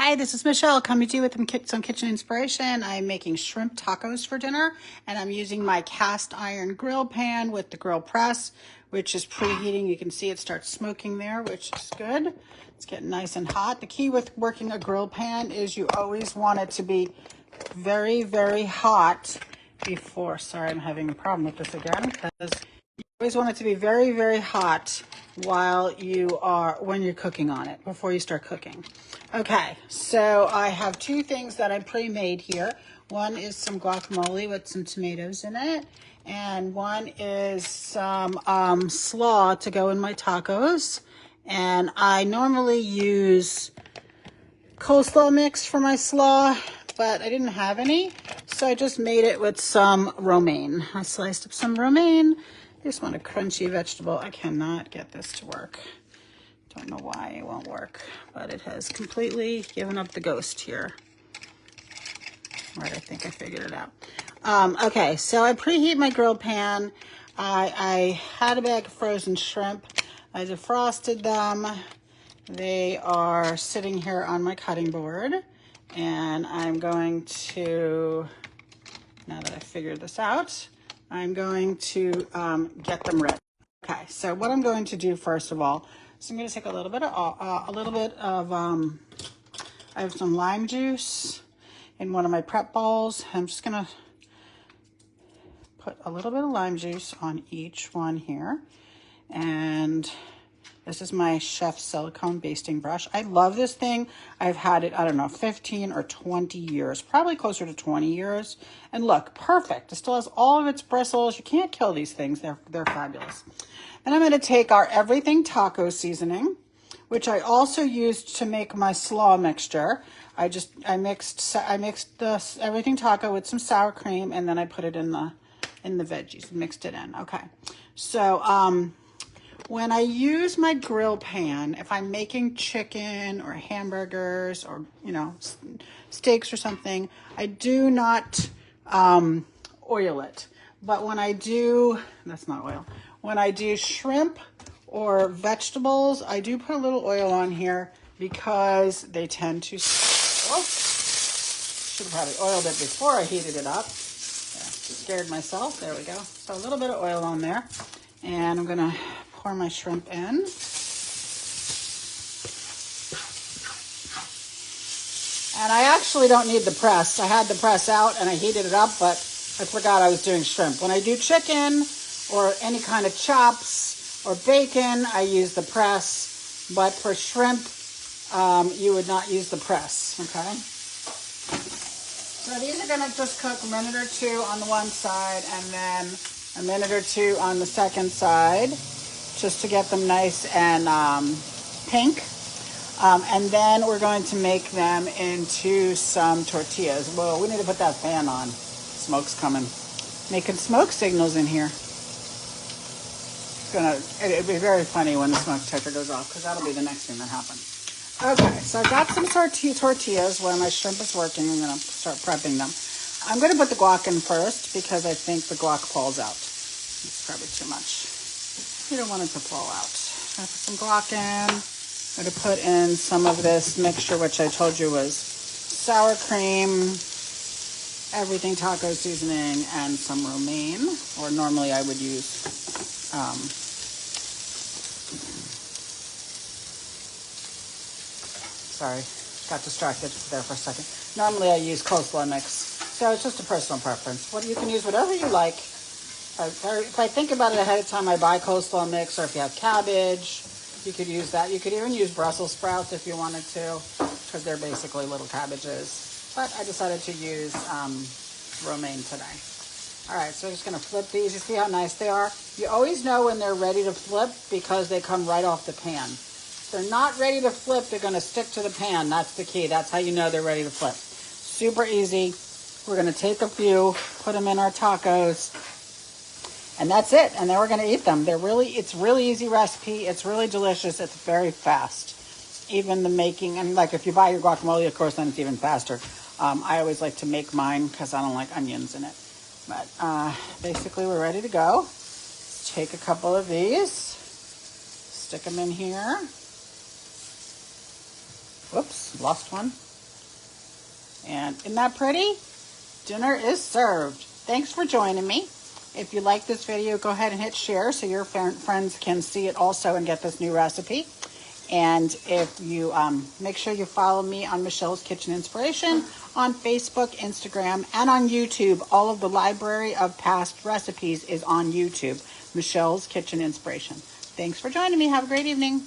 Hi, this is Michelle coming to you with some kitchen inspiration. I'm making shrimp tacos for dinner, and I'm using my cast iron grill pan with the grill press, which is preheating. You can see it starts smoking there, which is good. It's getting nice and hot. The key with working a grill pan is you always want it to be very, very hot before. Sorry, I'm having a problem with this again because you always want it to be very, very hot when you're cooking on it, before you start cooking. Okay, so I have two things that I pre-made here. One is some guacamole with some tomatoes in it, and one is some slaw to go in my tacos. And I normally use coleslaw mix for my slaw, but I didn't have any, so I just made it with some romaine. I sliced up some romaine. I just want a crunchy vegetable. I cannot get this to work. Don't know why it won't work, but it has completely given up the ghost here. Right, I think I figured it out. Okay, so I preheat my grill pan. I had a bag of frozen shrimp. I defrosted them. They are sitting here on my cutting board, and I'm going to, now that I figured this out, I'm going to get them ready. Okay, so what I'm going to do first of all, so I'm going to take a little bit of, I have some lime juice in one of my prep bowls. I'm just going to put a little bit of lime juice on each one here. And this is my Chef silicone basting brush. I love this thing. I've had it, I don't know, 15 or 20 years, probably closer to 20 years. And look, perfect. It still has all of its bristles. You can't kill these things. They're fabulous. And I'm going to take our everything taco seasoning, which I also used to make my slaw mixture. I mixed the everything taco with some sour cream, and then I put it in the veggies, mixed it in. Okay. So, when I use my grill pan, if I'm making chicken or hamburgers or, steaks or something, I do not oil it. But when I do, that's not oil. When I do shrimp or vegetables, I do put a little oil on here because they tend to, should have probably oiled it before I heated it up. Scared myself. There we go. So a little bit of oil on there. And I'm going to pour my shrimp in. And I actually don't need the press. I had the press out and I heated it up, but I forgot I was doing shrimp. When I do chicken or any kind of chops or bacon, I use the press. But for shrimp, you would not use the press, okay? So these are going to just cook a minute or two on the one side and then a minute or two on the second side, just to get them nice and pink. And then we're going to make them into some tortillas. Well, we need to put that fan on. Smoke's coming. Making smoke signals in here. It'd be very funny when the smoke detector goes off, because that'll be the next thing that happens. Okay, so I've got some tortillas where my shrimp is working. I'm going to start prepping them. I'm going to put the guac in first because I think the guac falls out. It's probably too much. You don't want it to fall out. I'm going to put some guac in. I'm going to put in some of this mixture, which I told you was sour cream, everything taco seasoning, and some romaine. Or normally I would use sorry, got distracted there for a second. Normally I use coleslaw mix. So it's just a personal preference. You can use whatever you like. If I think about it ahead of time, I buy coleslaw mix, or if you have cabbage, you could use that. You could even use Brussels sprouts if you wanted to, because they're basically little cabbages. But I decided to use romaine today. All right, so I'm just going to flip these. You see how nice they are? You always know when they're ready to flip because they come right off the pan. If they're not ready to flip, they're going to stick to the pan. That's the key. That's how you know they're ready to flip. Super easy. We're going to take a few, put them in our tacos, and that's it. And then we're going to eat them. It's really easy recipe. It's really delicious. It's very fast. Even the making, and like if you buy your guacamole, of course, then it's even faster. I always like to make mine because I don't like onions in it. But basically, we're ready to go. Let's take a couple of these, stick them in here. Whoops, lost one. And isn't that pretty? Dinner is served. Thanks for joining me. If you like this video, go ahead and hit share so your friends can see it also and get this new recipe. And if you make sure you follow me on Michelle's Kitchen Inspiration on Facebook, Instagram, and on YouTube. All of the library of past recipes is on YouTube. Michelle's Kitchen Inspiration. Thanks for joining me. Have a great evening.